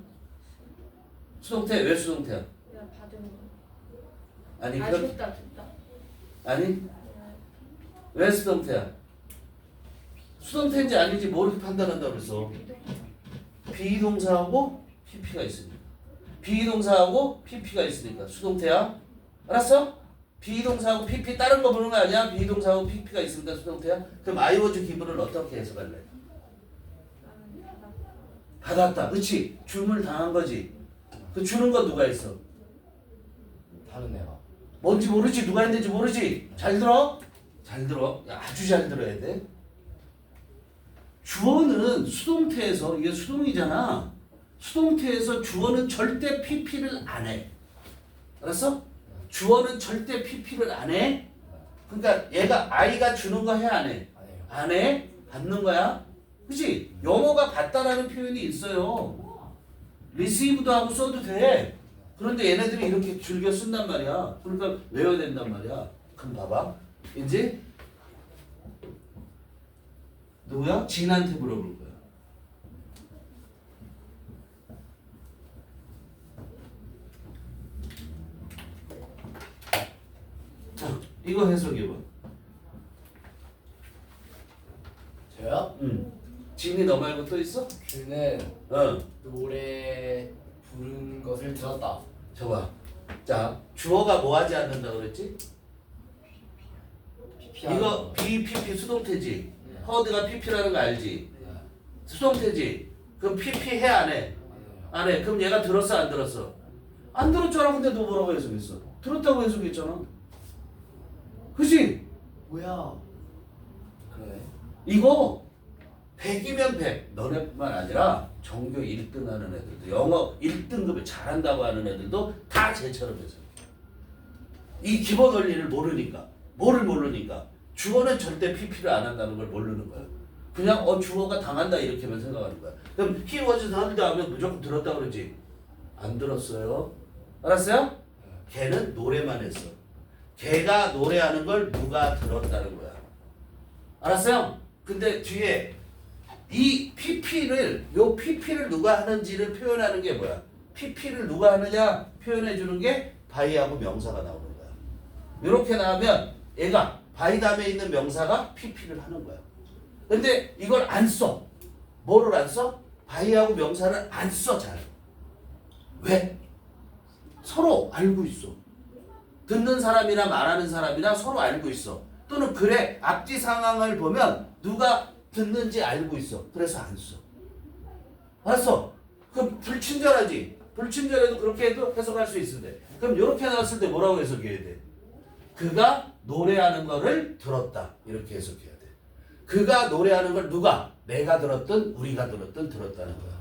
수동태 왜 수동태야? 그냥 받은 거. 아니 아, 그럼 줬다. 아니 왜 수동태야? 수동태인지 아닌지 모르게 판단한다 그랬어. 비동사하고 PP가 있으니까. 비동사하고 PP가 있으니까 수동태야. 알았어? 비동사하고 PP 다른 거 보는 거 아니야? 비동사하고 PP가 있으니까 수동태야. 그럼 I was given을 어떻게 해석할래? 받았다. 그치? 줌을 당한 거지. 그 주는 건 누가 했어? 다른 애가. 뭔지 모르지. 누가 했는지 모르지. 잘 들어? 잘 들어. 야, 아주 잘 들어야 돼. 주어는 수동태에서 이게 수동이잖아. 수동태에서 주어는 절대 PP를 안 해. 알았어? 주어는 절대 PP를 안 해. 그러니까 얘가 I가 주는 거 해 안 해? 안 해요. 안 해? 받는 거야. 그치? 영어가 받다라는 표현이 있어요. receive도 하고 써도 돼. 그런데 얘네들이 이렇게 즐겨 쓴단 말이야. 그러니까 외워야 된단 말이야. 그럼 봐봐. 이제 누구야? 진한테 물어볼 거야. 이거 해석해봐. 저요? 응. 진이 너 말고 또 있어? 그는 어. 노래 부른 것을 들었다. 저봐. 자, 주어가 뭐 하지 않는다 그랬지? 이거 BPP 수동태지. 허드가 PP라는 거 알지? 수동태지. 그럼 PP 해 안 해? 안 해. 그럼 얘가 들었어 안 들었어? 안 들었잖아. 근데 너 뭐라고 해석했어? 들었다고 해석했잖아. 그치? 뭐야? 그러네. 이거 100이면 100. 너네뿐만 아니라 전교 1등 하는 애들도 영어 1등급을 잘한다고 하는 애들도 다 쟤처럼 해석해. 이 기본 원리를 모르니까. 뭐를 모르니까. 주어는 절대 PP를 안 한다는 걸 모르는 거야. 그냥 주어가 당한다 이렇게만 생각하는 거야. 그럼 he was heard 하면 무조건 들었다 그러지. 안 들었어요. 알았어요? 걔는 노래만 했어. 걔가 노래하는 걸 누가 들었다는 거야. 알았어요? 근데 뒤에 이 PP를 누가 하는지를 표현하는 게 뭐야? PP를 누가 하느냐 표현해 주는 게 바이하고 명사가 나오는 거야. 이렇게 나오면 얘가 바이 다음에 있는 명사가 PP를 하는 거야. 근데 이걸 안 써. 뭐를 안 써? 바이하고 명사를 안 써 잘. 왜? 서로 알고 있어. 듣는 사람이나 말하는 사람이나 서로 알고 있어. 또는 그래 앞뒤 상황을 보면 누가 듣는지 알고 있어. 그래서 안 써. 알았어? 그럼 불친절하지. 불친절해도 그렇게 해도 해석할 수 있는데. 그럼 이렇게 나왔을 때 뭐라고 해석해야 돼? 그가 노래하는 거를 들었다. 이렇게 해석해야 돼. 그가 노래하는 걸 누가? 내가 들었든 우리가 들었든 들었다는 거야.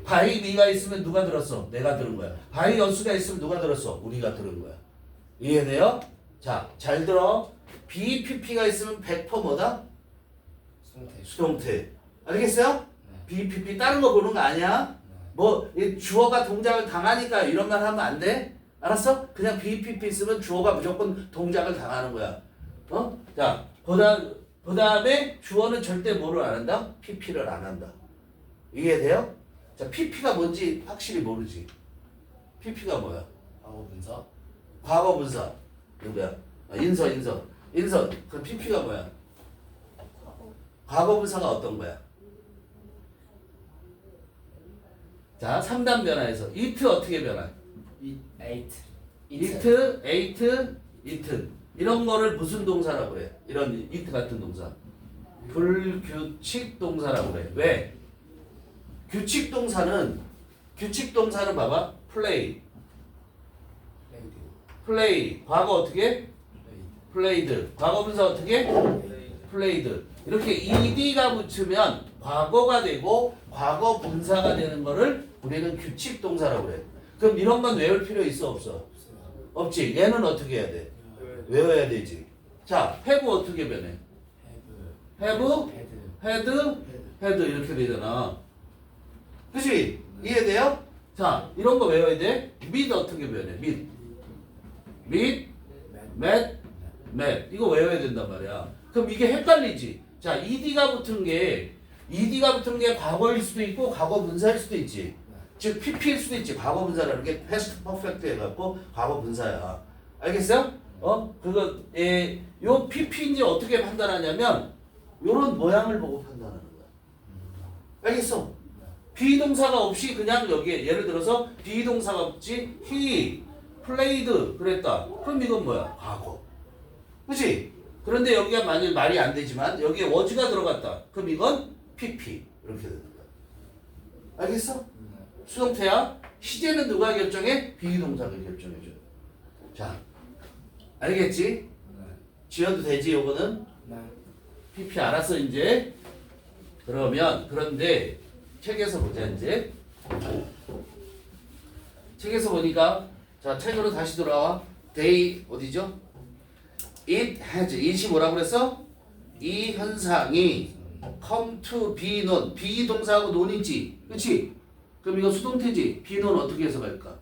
바이 미가 있으면 누가 들었어? 내가 들은 거야. 바이 연수가 있으면 누가 들었어? 우리가 들은 거야. 이해돼요? 자, 잘 들어. BPP가 있으면 100% 뭐다? 수동태. 수동태. 알겠어요? BPP 다른 거 보는 거 아니야? 뭐 주어가 동작을 당하니까 이런 말 하면 안 돼? 알았어? 그냥 BPP 있으면 주어가 무조건 동작을 당하는 거야. 어? 자, 그 다음에 주어는 절대 뭐를 안 한다? PP를 안 한다. 이해돼요? 자, PP가 뭔지 확실히 모르지. PP가 뭐야? 과거 분사. 과거 분사. 누구야? 인서. 그럼 PP가 뭐야? 과거 분사가 어떤 거야? 자, 3단 변화에서 it 어떻게 변화? ate. it. 이런 거를 무슨 동사라고 그래? 이런 it 같은 동사. 불규칙 동사라고 그래. 왜? 규칙 동사는 봐봐. play. 과거 어떻게? played. 과거 분사 어떻게? played. 이렇게 ed가 붙으면 과거가 되고 과거 분사가 되는 거를 우리는 규칙 동사라고 그래. 그럼 이런 건 외울 필요 있어 없어? 없지. 얘는 어떻게 해야 돼? 외워야 되지. 자, have 어떻게 변해? had 이렇게 되잖아. 그치? 이해돼요? 자, 이런 거 외워야 돼. meet 어떻게 변해? meet, met. 이거 외워야 된단 말이야. 그럼 이게 헷갈리지. 자, ed가 붙은 게 과거일 수도 있고 과거 분사일 수도 있지. 즉 PP일 수도 있지. 과거 분사라는 게 past perfect 해갖고 과거 분사야. 알겠어요? 요 PP인지 어떻게 판단하냐면 요런 모양을 보고 판단하는 거야. 알겠어? 비동사가 없이 그냥 여기에 예를 들어서 비동사가 없지 he played 그랬다. 그럼 이건 뭐야? 과거. 그치? 그런데 여기가 만일 말이 안 되지만 여기에 was가 들어갔다. 그럼 이건 pp 이렇게 되는 거야. 알겠어? 수동태야. 시제는 누가 결정해? 비동사가 결정해줘. 자, 알겠지? 네. 지어도 되지 요거는? 네. pp 알았어 이제? 그러면 그런데 책에서 보자 이제. 책에서 보니까 자 책으로 다시 돌아와. they 어디죠? it has it이 뭐라고 그랬어? 이 현상이 come to be known 비동사하고 논이지 그치? 그럼 이거 수동태지 be known 어떻게 해석할까?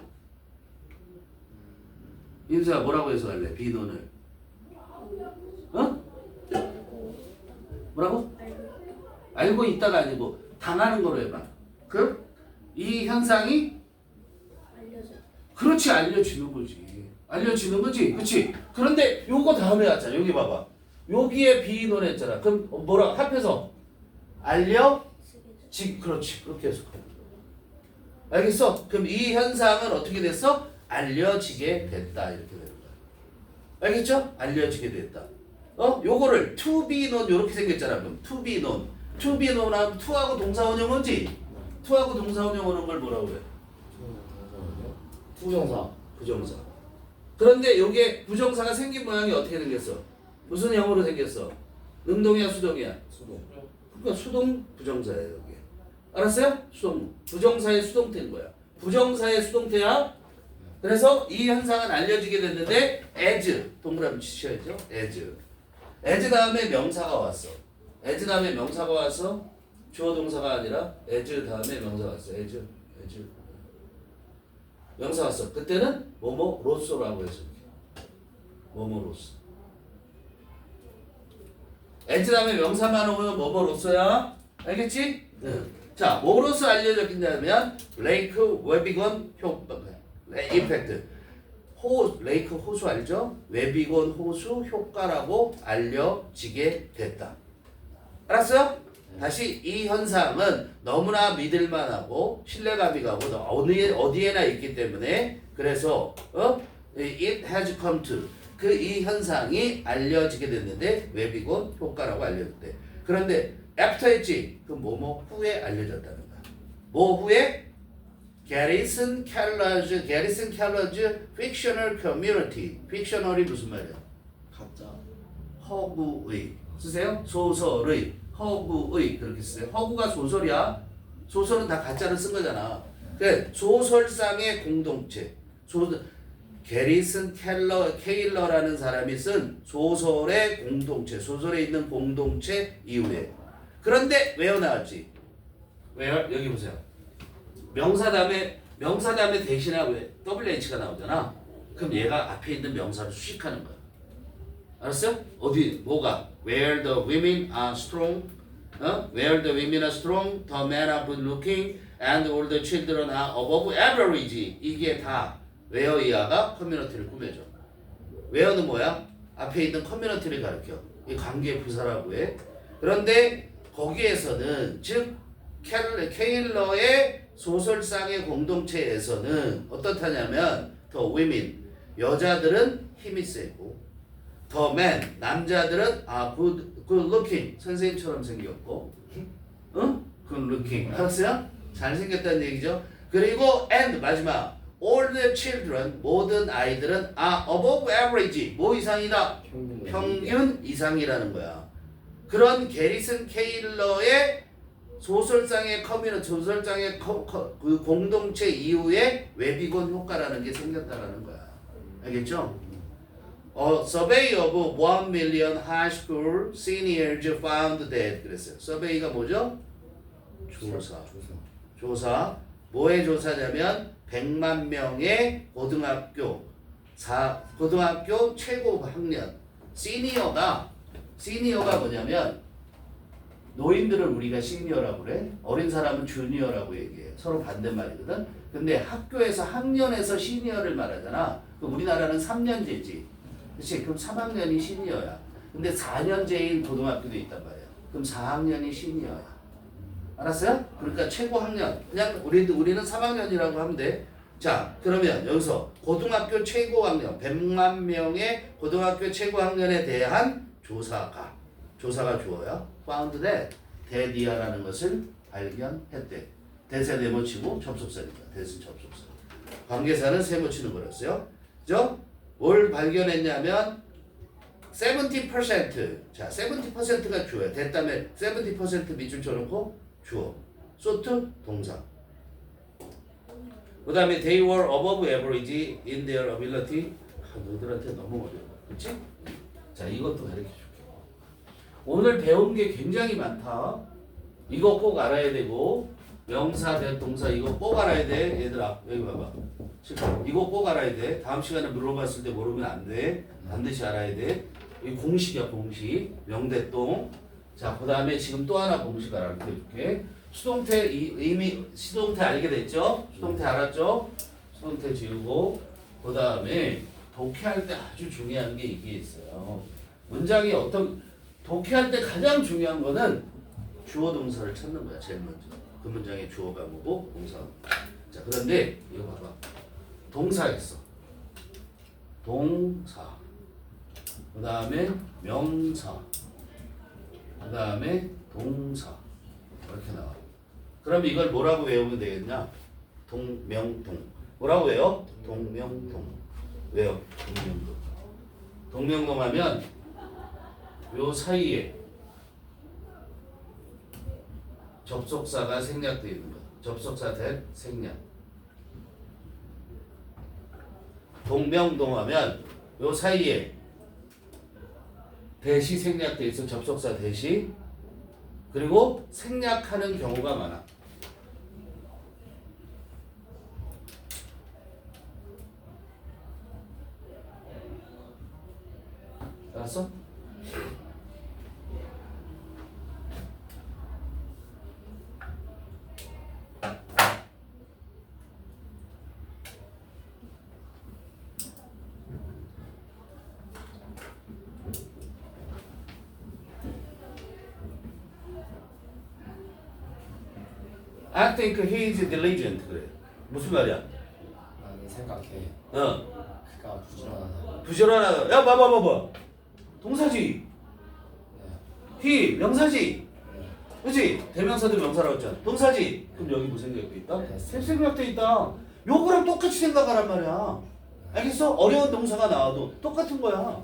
인수야 뭐라고 해석할래? be known을 어? 뭐라고? 알고 있다가 아니고 당하는 거로 해봐. 그? 이 현상이 알려줘. 그렇지 알려지는 거지. 알려지는 거지. 그치? 그런데 요거 다음에 왔잖아. 여기 봐봐. 여기에 비논했잖아. 그럼 뭐라 합해서 알려지 그렇지. 그렇게 해서 알겠어? 그럼 이 현상은 어떻게 됐어? 알려지게 됐다. 이렇게 되는 거야. 알겠죠? 알려지게 됐다. 요거를 to be known 요렇게 생겼잖아. 그럼 to be known. to be known 하면 to하고 동사원형 오지? to하고 동사원형 오는 걸 뭐라고 그래? 부정사. 부정사. 그런데 요게 부정사가 생긴 모양이 어떻게 생겼어? 무슨 형으로 생겼어? 능동이야 수동이야? 수동. 그러니까 수동 부정사예요 여기. 알았어요? 수동. 부정사의 수동태인 거야. 부정사의 수동태야. 그래서 이 현상은 알려지게 됐는데 as 동그라미 치셔야죠. as 다음에 명사가 왔어. as 다음에 명사가 와서 주어 동사가 아니라 as 다음에 명사가 왔어. as 명사 왔어. 그때는 뭐뭐로서라고 해서 뭐뭐로서. as 다음에 명사만 오면 뭐뭐로서야. 알겠지? 응. 자, 뭐로서 알려졌냐면 레이크 웨비건 효과 이펙트. 레이크 호수 알죠? 웨비건 호수 효과라고 알려지게 됐다. 알았어요? 다시 이 현상은 너무나 믿을만하고 신뢰감이 가고 어디에나 있기 때문에 그래서 it has come to 그 이 현상이 알려지게 됐는데 웨비건 효과라고 알려졌대. 그런데 after 했지? 그럼 뭐뭐 후에 알려졌다는 거야. 뭐 후에? 게리슨 캘러즈 fictional community. fictional이 무슨 말이야? 가짜. 허구의 쓰세요? 소설의 허구의 그렇게 쓰세요. 허구가 소설이야. 소설은 다 가짜를 쓴 거잖아. 그러니까 소설상의 공동체. 게리슨 케일러라는 사람이 쓴 소설의 공동체. 소설에 있는 공동체 이후에. 그런데 where 나왔지? where 여기 보세요. 명사 다음에 대신에 왜 WH가 나오잖아. 그럼 얘가 앞에 있는 명사를 수식하는 거야. 알았어요? 어디 뭐가? Where the women are strong, where the women are strong, the men are good looking, and all the children are above average. 이게 다 where 이하가 커뮤니티를 꾸며줘. where는 뭐야? 앞에 있는 커뮤니티를 가리켜. 이 관계 부사라고 해. 그런데 거기에서는 즉 케일러의 소설상의 공동체에서는 어떻다냐면 the women 여자들은 힘이 세고 the men 남자들은 good looking 선생님처럼 생겼고 good looking 알았어요? 잘생겼다는 얘기죠. 그리고 and 마지막 all the children 모든 아이들은 are above average 뭐 이상이다? 평균 이상이라는 거야. 그런 게리슨 케일러의 소설상의 그 공동체 이후에 웨비건 효과라는 게 생겼다라는 거야. 알겠죠? Survey of 1 million high school seniors found that 그랬어요. survey가 뭐죠? 조사. 뭐의 조사냐면 100만 명의 고등학교 최고 학년 시니어가 뭐냐면 노인들은 우리가 시니어라고 그래. 어린 사람은 주니어라고 얘기해. 서로 반대말이거든. 근데 학교에서 학년에서 시니어를 말하잖아. 그럼 우리나라는 3년제지. 그렇지? 그럼 3학년이 시니어야. 근데 4년제인 고등학교도 있단 말이야. 그럼 4학년이 시니어야. 알았어요? 그러니까 최고 학년. 그냥 우리는 3학년이라고 하면 돼. 자, 그러면 여기서 고등학교 최고 학년 100만 명의 고등학교 최고 학년에 대한 조사가 주어요. found that 대디아라는 것을 발견했대. 대세 네모치고 접속사니까 대신 접속사. 관계사는 세모치는 거였어요. 그죠? 뭘 발견했냐면 70%. 자, 70%가 주어야. 됐다면 70% 밑줄 쳐놓고 주어. 소트 동사. 그 다음에 they were above average in their ability. 너희들한테 너무 어려워. 그렇지? 자, 이것도 가르쳐 줄게. 오늘 배운 게 굉장히 많다. 이거 꼭 알아야 되고 명사, 대 동사 이거 꼭 알아야 돼. 얘들아 여기 봐봐. 이거 꼭 알아야 돼. 다음 시간에 물어봤을 때 모르면 안 돼. 반드시 알아야 돼. 이 공식이야 공식. 명대동. 자, 그 다음에 지금 또 하나 공식 알려줄게. 수동태 이미 수동태 알게 됐죠? 수동태 알았죠? 수동태 지우고 그 다음에 독해할 때 아주 중요한 게 이게 있어요. 문장이 독해할 때 가장 중요한 거는 주어 동사를 찾는 거야 제일 먼저. 그 문장의 주어가 뭐고 동사. 자, 그런데 이거 봐봐. 동사 있어. 동사. 그 다음에 명사. 그 다음에 동사. 이렇게 나와. 그럼 이걸 뭐라고 외우면 되겠냐? 동명동. 뭐라고 외워? 동명동. 왜요? 동명동. 동명동 하면 요 사이에 접속사가 생략되어 있는 거야. 접속사 대 생략. 동명동 하면 요 사이에 대시 생략되어 있어. 접속사 대시. 그리고 생략하는 경우가 많아. 알았어? I think he is diligent. 그래. 무슨 말이야? 나는 생각해. 그가 부지런하다. 부지런하다. 야, 봐봐. 동사지. 네. he 명사지. 네. 그렇지? 대명사도 명사라고 했잖아. 동사지. 그럼 여기 무슨 생각돼 있다? 네. 생략돼 있다. 요거랑 똑같이 생각하란 말이야. 알겠어? 어려운 동사가 나와도 똑같은 거야.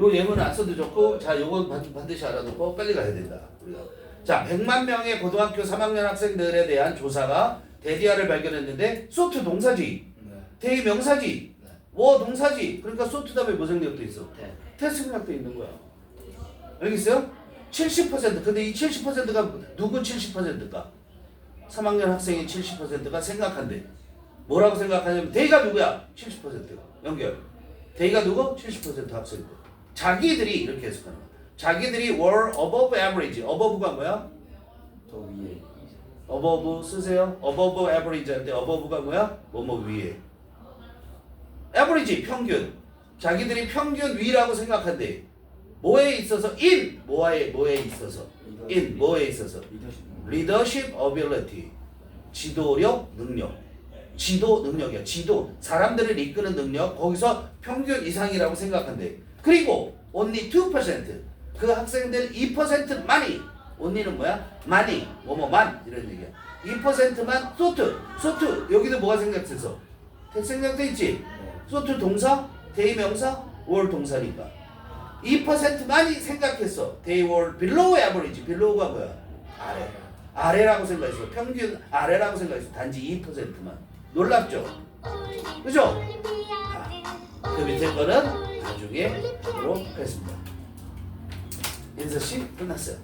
요 예문은 안 써도 좋고, 자, 요건 반드시 알아두고 빨리 가야 된다. 우리가. 자, 100만 명의 고등학교 3학년 학생들에 대한 조사가 대디아를 발견했는데, 소트 동사지, 네. 대의 명사지, 네. 워 동사지. 그러니까 소트 다음에 뭐 생략돼 있어? 네. 테스트 생략돼 있는 거야. 알겠어요? 70%. 근데 이 70%가 누구 70%가? 3학년 학생의 70%가 생각한대. 뭐라고 생각하냐면 대의가 누구야? 70%가. 연결. 대의가 누구? 70% 학생들. 자기들이 이렇게 해석하는 거야. 자기들이 were above average. above가 뭐야? 더 위에. above 쓰세요. above average 할 때 above가 뭐야? 뭐뭐 위에. average 평균. 자기들이 평균 위라고 생각한대. 뭐에 있어서? in 뭐에 있어서? in 뭐에 있어서? leadership ability. 지도력 능력. 지도 능력이야. 지도. 사람들을 이끄는 능력. 거기서 평균 이상이라고 생각한대. 그리고 only 2%. 그 학생들 2%만이. only는 뭐야? 많이. 뭐뭐만 이런 얘기야. 2%만 소트. 여기도 뭐가 생략돼서? 생략돼 있지? 소트 동사, 대의 명사, were 동사니까. 2%만이 생각했어. They were below average. below가 뭐야? 아래. 아래라고 생각했어. 평균 아래라고 생각했어. 단지 2%만. 놀랍죠? 그죠? 그 밑에 거는 나중에 하도록 하겠습니다. 인서씨 끝났어요.